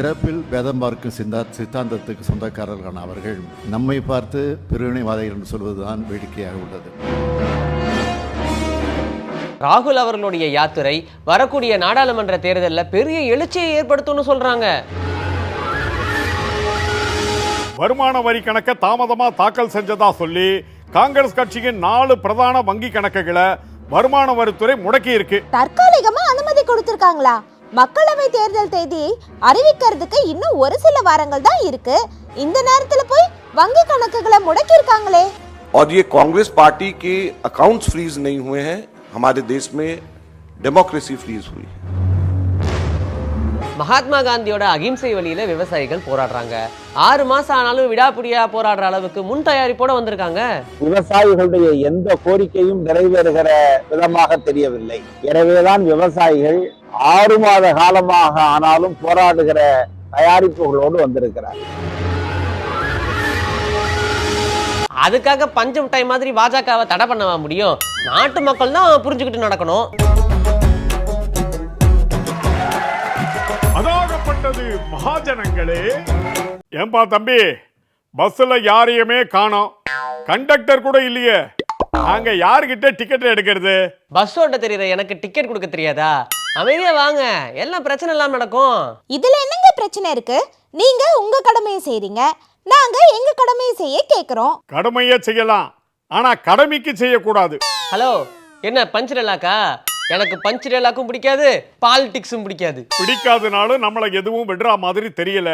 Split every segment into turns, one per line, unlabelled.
பிறப்பில் வேதம் பார்க்கும் சித்தாந்தத்துக்கு சொந்தக்காரர்களான அவர்கள் நம்மை பார்த்து பிரிவினைவாதிகள் என்று சொல்வதுதான் வேடிக்கையாக உள்ளது.
ராகுல் அவர்களுடைய யாத்திரை வரக்கூடிய நாடாளுமன்ற தேர்தலில் பெரிய எழுச்சியை ஏற்படுத்தும்னு சொல்றாங்க.
வருமான வரி கணக்கை தாமதமா தாக்கல் செஞ்சதா சொல்லி காங்கிரஸ் கட்சியின் 4 பிரதான வங்கி கணக்குகளை வருமான வரித்துறை முடக்கி இருக்கு.
தற்காலிகமா அனுமதி கொடுத்திருக்காங்களா? மக்களவை தேர்தல் தேதி அறிவிக்கிறதுக்கு இன்னும் ஒரு சில வாரங்கள் தான் இருக்கு. இந்த நேரத்துல போய் வங்கி கணக்குகளை முடக்கி இருக்காங்களே.
और ये कांग्रेस पार्टी के अकाउंट्स फ्रीज नहीं हुए हैं, हमारे देश में डेमोक्रेसी फ्रीज हुई है.
மகாத்மா காந்தியோட அகிம்சை வழியில விவசாயிகள் போராடுறாங்க. 6 மாசம் ஆனாலும் விடாப்பிடியா போராடுற அளவுக்கு முன் தயாரிப்போட வந்திருக்காங்க.
விவசாயிகளுடைய எந்த கோரிக்கையும் நிறைவேறுகிற விதமாக தெரியவில்லை. எனவேதான் விவசாயிகள் 6 மாத காலமாக ஆனாலும் போராடுகிற தயாரிப்புகளோடு வந்திருக்கிறார்.
அதுக்காக பஞ்சம் மிட்டாய் மாதிரி பாஜகவை தடை பண்ணவா முடியும்? நாட்டு மக்கள் தான் புரிஞ்சுக்கிட்டு நடக்கணும்.
அதாகப்பட்டது மகாஜனங்களே. ஏன்பா தம்பி, பஸ்ல யாரையுமே காணோம், கண்டக்டர் கூட இல்லையே, நாங்க யாருகிட்ட டிக்கெட் எடுக்கிறது?
பஸ் ஓட்ட தெரியுற எனக்கு டிக்கெட் கொடுக்க தெரியாதா? அமைதியா வாங்க, எல்லாம் பிரச்சனை இல்லாம நடக்கும்.
இதுல என்னங்க பிரச்சனை இருக்கு? நீங்க உங்க கடமையை செய்றீங்க, நாங்க எங்க கடமையை செய்ய கேக்குறோம்.
கடமையே செய்யலாம், ஆனா கடமைக்கு செய்யக்கூடாது.
ஹலோ, என்ன பஞ்ச் டேலாக்கா? எனக்கு பஞ்ச் டேலாக்கும் பிடிக்காது, பாலிடிக்ஸும் பிடிக்காது.
பிடிக்காதனாலும் நம்மளை எதுவும் விடுற மாதிரி தெரியல.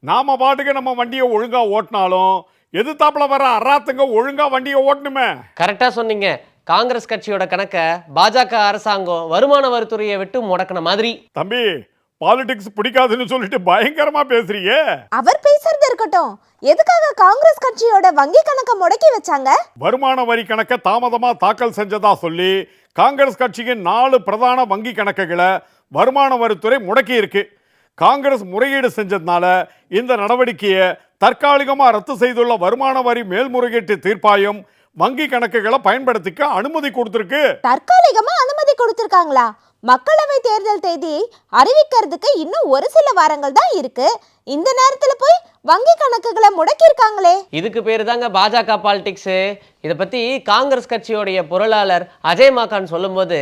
நாம பாட்டுக்கு நம்ம வண்டியை ஒழுங்கா ஓட்டினாலும் எதிர்த்தாப்புல வர அராத்துங்க ஒழுங்கா வண்டியை ஓட்டணுமே.
கரெக்டா சொன்னீங்க. காங்கிரஸ் கட்சியோட கணக்க பாஜக அரசாங்கம் வருமான வரித்துறையை விட்டு முடக்கின மாதிரி.
தம்பி, பாலிடிக்ஸ் பிடிக்காதுன்னு சொல்லிட்டு பயங்கரமா பேசுறீங்க.
அவர் பேசுறது இருக்கட்டும், எதுக்காக காங்கிரஸ் கட்சியோட வங்கி கணக்கை முடக்கி வச்சாங்க?
வருமான வரி கணக்கை தாமதமா தாக்கல் செஞ்சதா சொல்லி காங்கிரஸ் கட்சியின் 4 பிரதான வங்கி கணக்குகளை வருமான வரித்துறை முடக்கி இருக்கு. காங்கிரஸ் முறையீடு செஞ்சதுனால இந்த நடவடிக்கையை தற்காலிகமா ரத்து செய்துள்ள வருமான வரி மேல்முறையீட்டு தீர்ப்பாயம் வங்கி கணக்குகளை பயன்படுத்திக்க அனுமதி கொடுத்திருக்கு.
தற்காலிகமா அனுமதி கொடுத்திருக்காங்களா? மக்களவை தேர்தல் தேதி அறிவிக்கிறதுக்கு இன்னும் ஒரு சில வாரங்கள் தான் இருக்கு. இந்த நேரத்துல போய் வங்கி கணக்குகளை முடக்கி இருக்காங்களே.
இதுக்கு பேரு தாங்க பாஜக பாலிடிக்ஸ். இதை பத்தி காங்கிரஸ் கட்சியோடைய பொருளாளர் அஜய் மாகான் சொல்லும்போது,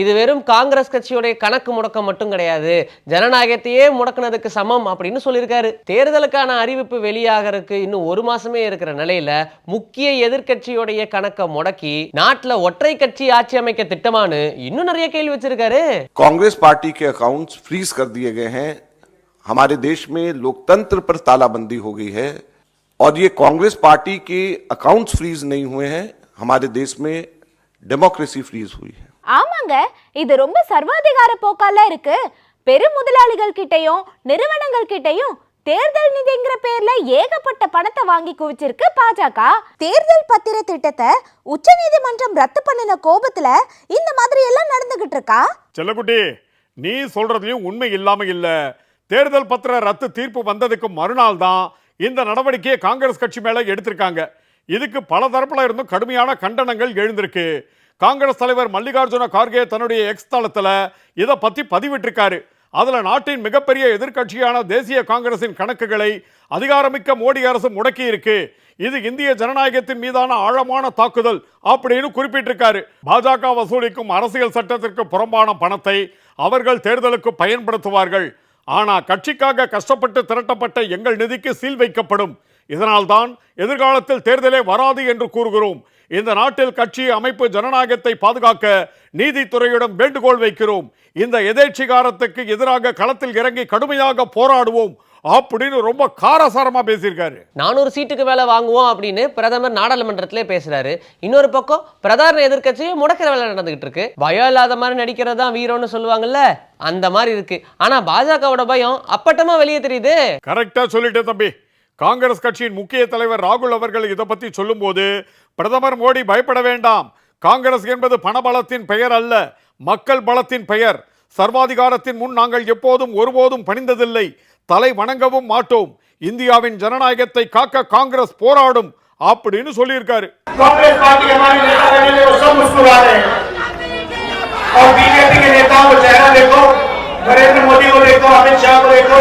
இது வெறும் காங்கிரஸ் கட்சியோடைய கணக்கு முடக்கம் மட்டும் கிடையாது, ஜனநாயகத்தையே முடக்கினதுக்கு சமம் அப்படின்னு சொல்லியிருக்காரு. தேர்தலுக்கான அறிவிப்பு வெளியாகிறதுக்கு இன்னும் 1 மாசமே இருக்கிற நிலையில முக்கிய எதிர்கட்சியோடைய கணக்கை முடக்கி நாட்டுல ஒற்றை கட்சி ஆட்சி அமைக்க திட்டமானு இன்னும் நிறைய கேள்வி வச்சிருக்காரு.
कांग्रेस पार्टी के अकाउंट्स फ्रीज कर दिए गए हैं. हमारे देश में लोकतंत्र पर तालाबंदी हो गई है और ये कांग्रेस पार्टी के अकाउंट्स फ्रीज नहीं हुए हैं, हमारे देश में डेमोक्रेसी फ्रीज हुई है.
ஆமாங்க, இது ரொம்ப சர்வாதிகார போக்கால இருக்கு. பெரும் முதலாளிகள் கிட்டையும் நிறுவனங்கள் கிட்டையும் தேர்தல் நிதிங்கிற பேர்ல ஏகப்பட்ட பணத்தை வாங்கி குவிச்சிருக்கு பாஜக. தேர்தல் பத்திர திட்டத்தை உச்சநீதிமன்றம் ரத்து பண்ணின கோபத்துல இந்த மாதிரி எல்லாம் நடந்துகிட்டு இருக்கா?
செல்லக்குட்டி, நீ சொல்றதுலயும் உண்மை இல்லாம இல்ல. தேர்தல் பத்திர ரத்து தீர்ப்பு வந்ததுக்கு மறுநாள் தான் இந்த நடவடிக்கையை காங்கிரஸ் கட்சி மேல எடுத்திருக்காங்க. இதுக்கு பல தரப்புல இருந்தும் கடுமையான கண்டனங்கள் எழுந்திருக்கு. காங்கிரஸ் தலைவர் மல்லிகார்ஜுன கார்கே தன்னுடைய எக்ஸ் தளத்துல இதை பத்தி பதிவிட்டிருக்காரு. அதுல நாட்டின் மிகப்பெரிய எதிர்கட்சியான தேசிய காங்கிரசின் கணக்குகளை அதிகாரமிக்க மோடி அரசு முடக்கி இருக்கு, இது இந்திய ஜனநாயகத்தின் மீதான ஆழமான தாக்குதல் அப்படின்னு குறிப்பிட்டிருக்காரு. பாஜக வசூலிக்கும் அரசியல் சட்டத்திற்கு புறம்பான பணத்தை அவர்கள் தேர்தலுக்கு பயன்படுத்துவார்கள், ஆனா கட்சிக்காக கஷ்டப்பட்டு திரட்டப்பட்ட எங்கள் நிதிக்கு சீல் வைக்கப்படும், இதனால்தான் எதிர்காலத்தில் தேர்தலே வராது என்று கூறுகிறோம். இந்த நாட்டில் கட்சி அமைப்பு ஜனநாயகத்தை பாதுகாக்க நீதித்துறையிடம் வேண்டுகோள் வைக்கிறோம். இந்த எதேட்சிகாரத்துக்கு எதிராக களத்தில் இறங்கி கடுமையாக போராடுவோம் அப்படின்னு ரொம்ப காரசாரமா பேசியிருக்காரு.
400 சீட்டுக்கு மேல வாங்குவோம் அப்படின்னு பிரதமர் நாடாளுமன்றத்திலே பேசுறாரு. இன்னொரு பக்கம் பிரதான எதிர்கட்சியை முடக்கிற வேலை நடந்துகிட்டு இருக்கு. பயம் இல்லாத மாதிரி நடிக்கிறதா வீரம்னு சொல்லுவாங்கல்ல, அந்த மாதிரி இருக்கு. ஆனா பாஜகவோட பயம் அப்பட்டமா வெளியே தெரியுது.
கரெக்டா சொல்லிட்டேன் தம்பி. காங்கிரஸ் கட்சியின் முக்கிய தலைவர் ராகுல் அவர்கள் இதை பத்தி சொல்லும் போது, பிரதமர் மோடி பயப்பட வேண்டாம், காங்கிரஸ் என்பது பணபலத்தின் பெயர் அல்ல, மக்கள் பலத்தின் பெயர். சர்வாதிகாரத்தின் முன் நாங்கள் எப்போதும் ஒருபோதும் பணிந்ததில்லை, தலை வணங்கவும் மாட்டோம், இந்தியாவின் ஜனநாயகத்தை காக்க காங்கிரஸ் போராடும் அப்படின்னு சொல்லியிருக்காரு.
कांग्रेस पार्टी हमारे नेता बने वो सब मुस्कुरा रहे हैं और बीजेपी के नेताओं को चेहरा देखो, नरेंद्र मोदी को देखो, अमित शाह को देखो,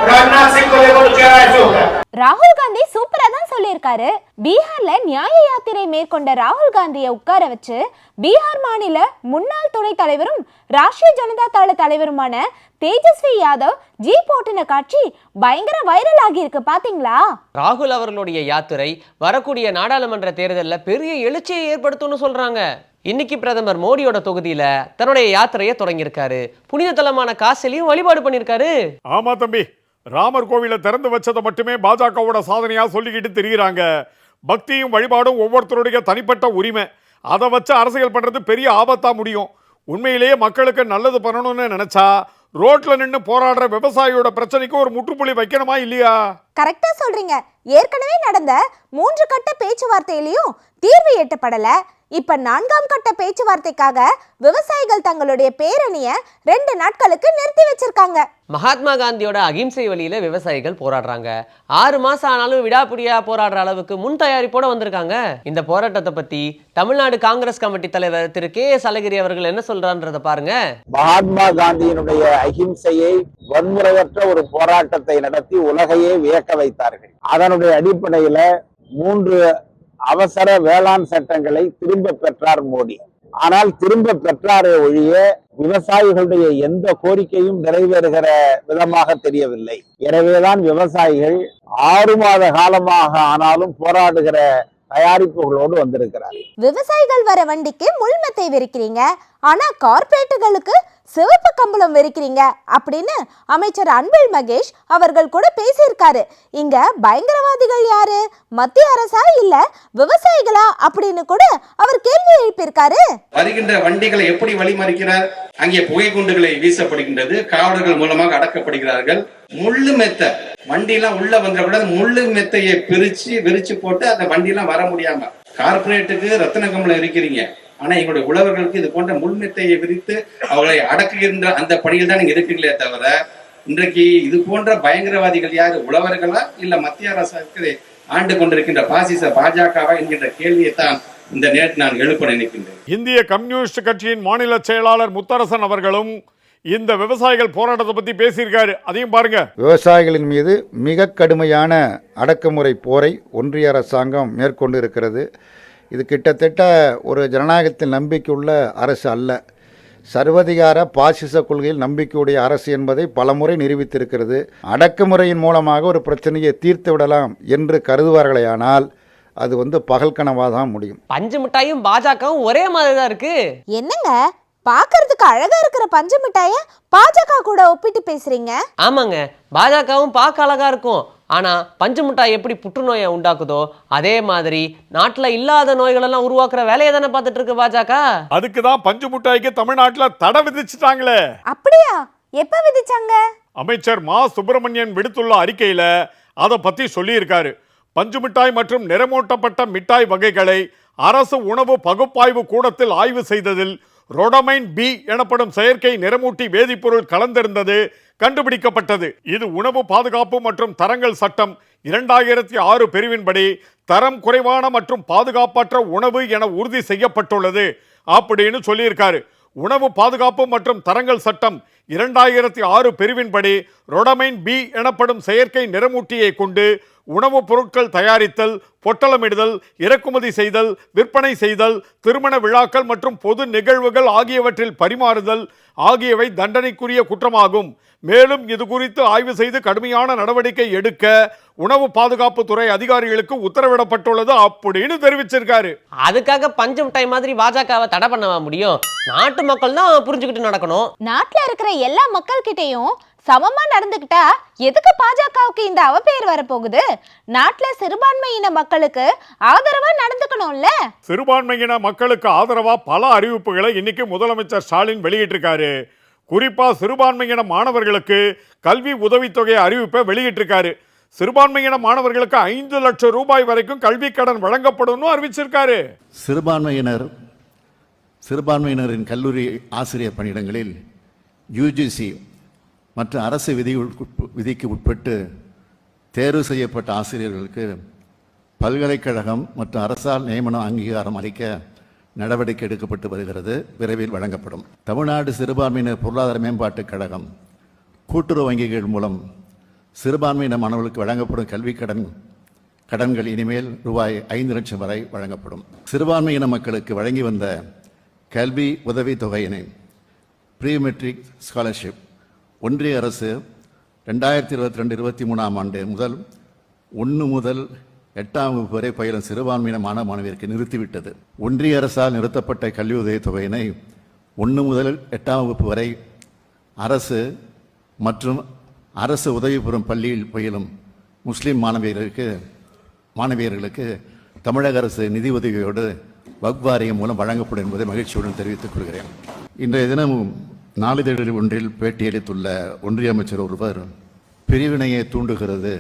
राजनाथ सिंह को देखो तो चेहरा ऐसे होता है।
ராகுல் காந்தி சூப்பரா தான் சொல்லியிருக்காரு. பீகார்ல நியாய யாத்திரை மேற்கொண்ட ராகுல் காந்தியை உட்கார வச்சு பீகார் மாநில முன்னாள் துணைத் தலைவரும் ராஷ்டிரிய ஜனதா தள தலைவருமான தேஜஸ்வி யாதவ் ஜீப் ஓட்டின காட்சி பயங்கர வைரல் ஆகியிருக்கு பாத்தீங்களா?
ராகுல் அவர்களுடைய யாத்திரை வரக்கூடிய நாடாளுமன்ற தேர்தலில் பெரிய எழுச்சியை ஏற்படுத்தும்னு சொல்றாங்க. இன்னைக்கு பிரதமர் மோடியோட தொகுதியில தன்னுடைய யாத்திரையை தொடங்கியிருக்காரு. புனித தலமான காசிலையும் வழிபாடு பண்ணியிருக்காரு.
ஆமா தம்பி, ராமர் கோவிலை திறந்து வச்சதை மட்டுமே பாஜகவோட சாதனையா சொல்லிக்கிட்டு திரிகிறாங்க. பக்தியும் வழிபாடும் ஒவ்வொருத்தருடைய தனிப்பட்ட உரிமை. அதை வச்சு அரசியல் பண்றது பெரிய ஆபத்தா முடியும். உண்மையிலேயே மக்களுக்கு நல்லது பண்ணணும்னு நினைச்சா ரோட்ல நின்று போராடுற விவசாயியோட பிரச்சனைக்கு ஒரு முற்றுப்புள்ளி வைக்கணுமா இல்லையா?
கரெக்டா சொல்றீங்க. ஏற்கனவே நடந்த 3 கட்ட பேச்சுவார்த்தையிலையும் தீர்வு எட்டப்படல. இப்ப 4ஆம் கட்ட பேச்சுவார்த்தைக்காக விவசாயிகள் தங்களுடைய பேரணியை 2 நாட்களுக்கு நிறுத்தி வச்சிருக்காங்க.
மகாத்மா காந்தியோட அகிம்சை வழியில விவசாயிகள் போராடுறாங்க. 6 மாசம் ஆனாலும் விடாப்பிடியா போராடுற அளவுக்கு முன் தயாரிப்போட வந்திருக்காங்க. இந்த போராட்டத்தை பத்தி தமிழ்நாடு காங்கிரஸ் கமிட்டி தலைவர் திரு KS அழகிரி அவர்கள் என்ன சொல்றான்றத பாருங்க.
மகாத்மா காந்தியினுடைய அகிம்சையை வன்முறையற்ற ஒரு போராட்டத்தை நடத்தி உலகையே வியக்க வைத்தார்கள். அதனுடைய அடிப்படையில 3 அவசர வேளாண் சட்டங்களை திரும்ப பெற்றார் மோடி. ஆனால் திரும்ப பெற்றாரே ஒழிய விவசாயிகளுடைய எந்த கோரிக்கையும் நிறைவேறுகிற விதமாக தெரியவில்லை. எனவேதான் விவசாயிகள் 6 மாத காலமாக ஆனாலும் போராடுகிற தயாரிப்புகளோடு வந்திருக்கிறார்.
விவசாயிகள் வர வண்டிக்கு முள்மெத்தை விரிக்கிறீங்க, ஆனா கார்பரேட்டுகளுக்கு சிவப்பு கம்பளம் விரிக்கிறீங்க அப்படின்னு அமைச்சர் அன்பில் மகேஷ் அவர்கள் கூட பேசியிருக்காரு. இங்க பயங்கரவாதிகள் யாரு, மத்திய அரசா இல்ல விவசாயிகளா அப்படின்னு கூட அவர் கேள்வி எழுப்பியிருக்காரு.
வருகின்ற வண்டிகளை எப்படி வழிமறிக்கிறார்? அங்கே புகை குண்டுகளை வீசப்படுகின்றது, காவலர்கள் மூலமாக அடக்கப்படுகிறார்கள். முள்ளு மெத்த வண்டியெல்லாம் உள்ள வந்துடக்கூடாது, முள்ளு மெத்தையை விரிச்சு போட்டு அந்த வண்டியெல்லாம் வர முடியாம. கார்பரேட்டுக்கு ரத்தின கம்பளம் இருக்கிறீங்க, ஆனா எங்களுடைய உழவர்களுக்கு இது போன்ற முள்மெத்தையை விரித்து அவர்களை அடக்குகின்ற அந்த பணியில் தான் நீங்க இருக்கீங்களே தவிர, இன்றைக்கு இது போன்ற பயங்கரவாதிகள் யாரு, உழவர்களா இல்ல மத்திய அரசுக்கு ஆண்டு கொண்டிருக்கின்ற பாசிச பாஜகவா என்கின்ற கேள்வியை தான் இந்த நேரத்தில் நான் எழுப்ப நினைக்கின்றேன்.
இந்திய கம்யூனிஸ்ட் கட்சியின் மாநில செயலாளர் முத்தரசன் அவர்களும் இந்த விவசாயிகள் போராட்டத்தை பத்தி பேசியிருக்காரு. அதையும் பாருங்க.
விவசாயிகளின் மீது மிக கடுமையான அடக்குமுறை போரை ஒன்றிய அரசாங்கம் மேற்கொண்டு இருக்கிறது. இது கிட்டத்தட்ட ஒரு ஜனநாயகத்தில் நம்பிக்கையுள்ள அரசு அல்ல, சர்வதிகார பாசிச கொள்கையில் நம்பிக்கையுடைய அரசு என்பதை பலமுறை நிரூபித்திருக்கிறது. அடக்குமுறையின் மூலமாக ஒரு பிரச்சனையை தீர்த்து விடலாம் என்று கருதுவார்களேயானால் அது பகல் கனவாக தான் முடியும்.
பஞ்சு மிட்டாயும் பாஜகவும் ஒரே மாதிரி தான் இருக்கு.
என்னங்க பாக்குறதுக்கு அழகா இருக்கிற பஞ்சு மிட்டாய பாஜக கூட ஒப்பிட்டு பேசுறீங்க?
ஆமாங்க, பாஜகவும் பார்க்க அழகா இருக்கும். ஆனா பஞ்சு மிட்டாய் எப்படி புற்றுநோயை உண்டாக்குதோ அதே மாதிரி நாட்டுல இல்லாத நோய்களெல்லாம் உருவாக்குற வேலையை தானே பார்த்துட்டு இருக்கு பாஜக.
அதுக்குதான் பஞ்சு மிட்டாய்க்கு தமிழ்நாட்டுல தடை விதிச்சுட்டாங்களே.
அப்படியா? எப்ப விதிச்சாங்க?
அமைச்சர் மா சுப்பிரமணியன் விடுத்துள்ள அறிக்கையில அதை பத்தி சொல்லியிருக்காரு. பஞ்சு மிட்டாய் மற்றும் நிறமூட்டப்பட்ட மிட்டாய் வகைகளை அரசு உணவு பகுப்பாய்வு கூடத்தில் ஆய்வு செய்ததில் ரோடமைன் பி எனப்படும் செயற்கை நிறமூட்டி வேதிப்பொருள் கலந்திருந்தது கண்டுபிடிக்கப்பட்டது. இது உணவு பாதுகாப்பு மற்றும் தரங்கள் சட்டம் 2006 பிரிவின்படி தரம் குறைவான மற்றும் பாதுகாப்பற்ற உணவு என உறுதி செய்யப்பட்டுள்ளது அப்படின்னு சொல்லியிருக்காரு. உணவு பாதுகாப்பு மற்றும் தரங்கள் சட்டம் 2006 பிரிவின்படி ரோடமைன் பி எனப்படும் செயற்கை நிறமூட்டியை கொண்டு உணவுப் பொருட்கள் தயாரித்தல், பொட்டலமிடுதல், இறக்குமதி செய்தல், விற்பனை செய்தல், திருமண விழாக்கள் மற்றும் பொது நிகழ்வுகள் ஆகியவற்றில் பரிமாறுதல் ஆகியவை தண்டனைக்குரிய குற்றமாகும். மேலும் இது குறித்து ஆய்வு செய்து கடுமையான நடவடிக்கை எடுக்க உணவு பாதுகாப்பு துறை அதிகாரிகளுக்கு உத்தரவிடப்பட்டுள்ளது அப்படின்னு தெரிவிச்சிருக்காரு.
அதுக்காக பஞ்சு மிட்டாய் மாதிரி பாஜகவை தடை பண்ணவா முடியும்? நாட்டு மக்கள் தான் புரிஞ்சுக்கிட்டு நடக்கணும்.
நாட்டுல இருக்கிற எல்லா மக்கள் கிட்டையும் சமமா நடந்துக்கிட்டா எதுக்கு பாஜகவுக்கு இந்த அவப்பெயர் வரப்போகுது? நாட்டுல சிறுபான்மையின மக்களுக்கு ஆதரவா நடந்துக்கணும்ல.
சிறுபான்மையின மக்களுக்கு ஆதரவா பல அறிவிப்புகளை இன்னைக்கு முதலமைச்சர் ஸ்டாலின் வெளியிட்டிருக்காரு. குறிப்பா சிறுபான்மையின மாணவர்களுக்கு கல்வி உதவித்தொகை அறிவிப்பை வெளியிட்டிருக்காரு. சிறுபான்மையின மாணவர்களுக்கு 5 லட்சம் ரூபாய் வரைக்கும் கல்வி கடன் வழங்கப்படும் அறிவிச்சிருக்காரு.
சிறுபான்மையினரின் கல்லூரி ஆசிரியர் பணியிடங்களில் UGC மற்ற அரசு விதிக்கு உட்பட்டு தேர்வு செய்யப்பட்ட ஆசிரியர்களுக்கு பல்கலைக்கழகம் மற்றும் அரசால் நியமனம் அங்கீகாரம் அளிக்க நடவடிக்கை எடுக்கப்பட்டு வருகிறது. விரைவில் வழங்கப்படும். தமிழ்நாடு சிறுபான்மையினர் பொருளாதார மேம்பாட்டுக் கழகம் கூட்டுறவு வங்கிகள் மூலம் சிறுபான்மையின மாணவர்களுக்கு வழங்கப்படும் கல்விக் கடன்கள் இனிமேல் ரூபாய் 5 லட்சம் வரை வழங்கப்படும். சிறுபான்மையின மக்களுக்கு வழங்கி வந்த கல்வி உதவித் தொகையினை ப்ரீ மெட்ரிக் ஸ்காலர்ஷிப் ஒன்றிய அரசு 2022-23 ஆண்டு முதல் 1 முதல் 8ஆம் வகுப்பு வரை பயிலும் சிறுபான்மையின மாணவியருக்கு நிறுத்திவிட்டது. ஒன்றிய அரசால் நிறுத்தப்பட்ட கல்வி உதவித் தொகையினை 1 முதல் 8ஆம் வகுப்பு வரை அரசு மற்றும் அரசு உதவி பெறும் பள்ளியில் பயிலும் முஸ்லீம் மாணவியர்களுக்கு தமிழக அரசு நிதி உதவியோடு வக்ஃப் வாரியம் மூலம் வழங்கப்படும் என்பதை மகிழ்ச்சியுடன் தெரிவித்துக் கொள்கிறேன். இன்றைய தினம் நாளிதழில் ஒன்றில் பேட்டியளித்துள்ள ஒன்றிய அமைச்சர் ஒருவர் பிரிவினையை தூண்டுகிறது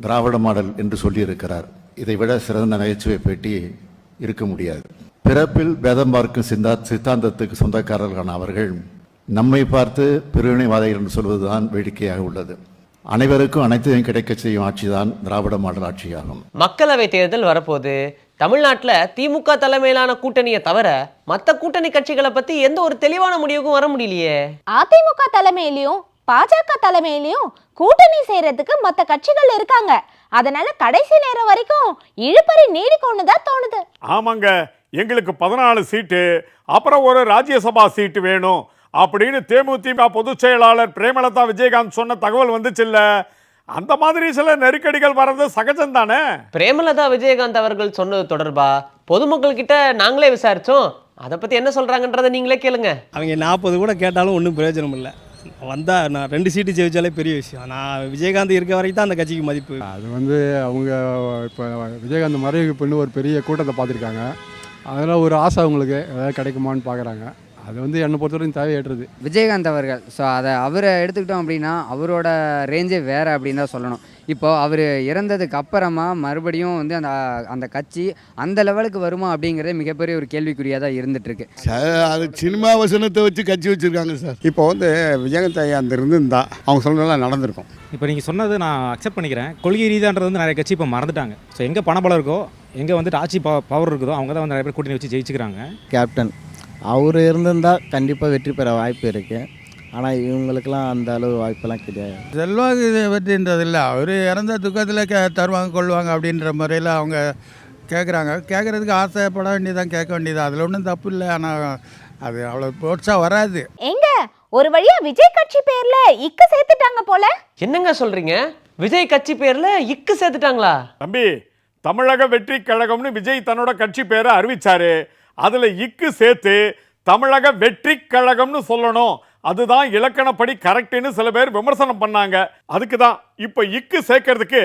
திராவிட மாடல் என்று சொல்லியிருக்கிறார். இதைவிட சிறந்த நகைச்சுவை பேட்டி இருக்க முடியாது. பிறப்பில் பேதம் பார்க்கும் சித்தாந்தத்துக்கு சொந்தக்காரர்களான அவர்கள் நம்மை பார்த்து பிரிவினைவாதிகள் என்று சொல்வதுதான் வேடிக்கையாக உள்ளது. அனைவருக்கும் அனைத்தையும் கிடைக்க செய்யும் ஆட்சிதான் திராவிட மாடல் ஆட்சியாகும்.
மக்களவை தேர்தல் வரப்போகுது. தமிழ்நாட்டில் திமுக தலைமையிலான கூட்டணியை தவிர மற்ற கூட்டணி கட்சிகளை பத்தி எந்த ஒரு தெளிவான முடிவுக்கும் வர முடியலையே.
அதிமுக தலைமையிலையும் பாஜக தலைமையிலையும் கூட்டணி செய்யறதுக்கு மற்ற கட்சிகள் இருக்காங்க. அதனால கடைசி நேரம் வரைக்கும் இழுபறி நீடிக்கும்னு தான் தோணுது.
ஆமாங்க, எங்களுக்கு 14 சீட்டு அப்புறம் ஒரு ராஜ்யசபா சீட்டு வேணும் அப்படின்னு தேமுதிக பொதுச் செயலாளர் பிரேமலதா விஜயகாந்த் சொன்ன தகவல் வந்துச்சு இல்ல. அந்த மாதிரி சில நெருக்கடிகள் வர்றது சகஜம் தானே.
பிரேமலதா விஜயகாந்த் அவர்கள் சொன்னது தொடர்பா பொதுமக்கள் கிட்ட நாங்களே விசாரிச்சோம். அதை பத்தி என்ன சொல்றாங்கன்றதை நீங்களே கேளுங்க.
அவங்க 40 கூட கேட்டாலும் ஒன்றும் பிரயோஜனம் இல்லை. வந்தால் நான் 2 சீட்டு ஜெயிச்சாலே பெரிய விஷயம். நான் விஜயகாந்த் இருக்க வரைக்கும் தான் அந்த கட்சிக்கு மதிப்பு.
அது அவங்க இப்போ விஜயகாந்த் மறைவுக்கு பின்னு ஒரு பெரிய கூட்டத்தை பார்த்துருக்காங்க. அதெல்லாம் ஒரு ஆசை அவங்களுக்கு ஏதாவது கிடைக்குமான்னு பார்க்குறாங்க. அது என்னை பொறுத்தவரைக்கும் தேவையற்றது.
விஜயகாந்த் அவர்கள் அவரை எடுத்துக்கிட்டோம் அப்படின்னா அவரோட ரேஞ்சே வேறு அப்படின்னு தான் சொல்லணும். இப்போது அவர் இறந்ததுக்கு அப்புறமா மறுபடியும் அந்த கட்சி அந்த லெவலுக்கு வருமா அப்படிங்கிறதே மிகப்பெரிய ஒரு கேள்விக்குறியாக தான் இருந்துகிட்ருக்கு.
அது சினிமா வசனத்தை வச்சு கட்சி வச்சுருக்காங்க சார். இப்போ விஜயகாந்த் ஐயா அந்த இருந்திருந்தா அவங்க சொன்னதெல்லாம் நடந்திருக்கும்.
இப்போ நீங்கள் சொன்னது நான் அக்செப்ட் பண்ணிக்கிறேன். கொள்கை ரீதியான்றது நிறைய கட்சி இப்போ மறந்துட்டாங்க. ஸோ எங்கே பணபலம் இருக்கோ, எங்கே ஆட்சி பவர் இருக்குதோ அவங்க தான் நிறைய பேர் கூட்டணி வச்சு ஜெயிச்சுக்கிறாங்க.
கேப்டன் அவர் இருந்திருந்தால் கண்டிப்பாக வெற்றி பெற வாய்ப்பு இருக்குது. ஆனால் இவங்களுக்கெல்லாம் அந்த அளவு வாய்ப்பெல்லாம் கிடையாது.
செல்வாக்கு வெற்றின்றது இல்லை. அவர் இறந்த துக்கத்தில் தருவாங்க கொள்வாங்க அப்படின்ற முறையில் அவங்க கேட்குறாங்க. கேட்குறதுக்கு ஆசைப்பட வேண்டியதான், கேட்க வேண்டியதான். அதில் ஒன்றும் தப்பு இல்லை. ஆனால் அது அவ்வளோ போட்ஸாக வராது.
எங்க ஒரு வழியா விஜய் கட்சி பேர்ல இக்கு சேர்த்துட்டாங்க போல.
என்னங்க சொல்றீங்க? விஜய் கட்சி பேர்ல இக்கு சேர்த்துட்டாங்களா?
தம்பி, தமிழக வெற்றி கழகம்னு விஜய் தன்னோட கட்சி பேரை அறிவிச்சாரு. அதுல இக்கு சேர்த்து தமிழக வெற்றி கழகம்னு சொல்லணும், அதுதான் இலக்கணப்படி கரெக்ட்னு சில பேர் விமர்சனம் பண்ணாங்க. அதுக்கு தான் இப்ப இக்கு சேர்க்கறதுக்கு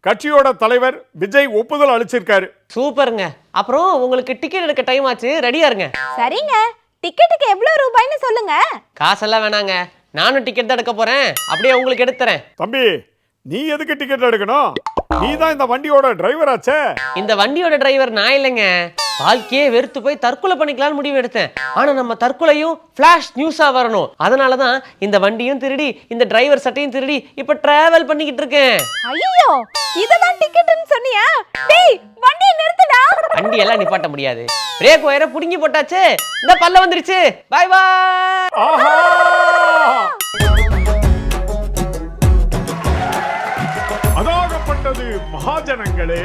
கட்சியோட தலைவர் விஜய் ஒப்புதல் அளிச்சிருக்காரு.
சூப்பருங்க. அப்புறம் உங்களுக்கு டிக்கெட் எடுக்க டைம் ஆச்சு, ரெடியா இருங்க.
சரிங்க, டிக்கெட்டுக்கு எவ்வளவு ரூபாய்னு சொல்லுங்க.
காசெல்லாம் வேணாங்க, நானும் டிக்கெட் தான் எடுக்க போறேன். அப்படியே உங்களுக்கு எடுத்துறேன்.
தம்பி, நீ எதுக்கு டிக்கெட் எடுக்கணும்? நீ தான் இந்த வண்டியோட டிரைவர் ஆச்சே.
இந்த வண்டியோட டிரைவர் நான் இல்லைங்க. வாழ்க்கையே வெறுத்து போய் தற்கொலை பண்ணிக்கலாம்னு முடிவு எடுத்தேன். ஆனா நம்ம தற்கொலையும் ஃபிளாஷ் நியூஸா வரணும். அதனாலதான் இந்த வண்டியும் திருடி இந்த டிரைவர் சட்டையும் திருடி இப்ப டிராவல் பண்ணிக்கிட்டு இருக்கேன்.
ஐயோ, இதுதான் டிக்கெட்னு சொன்னியா? டேய், வண்டியை நிறுத்துடா.
வண்டி எல்லாம் நிப்பாட்ட முடியாது. பிரேக் ஒயரை புடுங்கி போட்டாச்சு. இந்த பல்ல வந்துருச்சு. பாய் பாய்.
ஆஹா! அதாகப்பட்டது மகாஜனங்களே.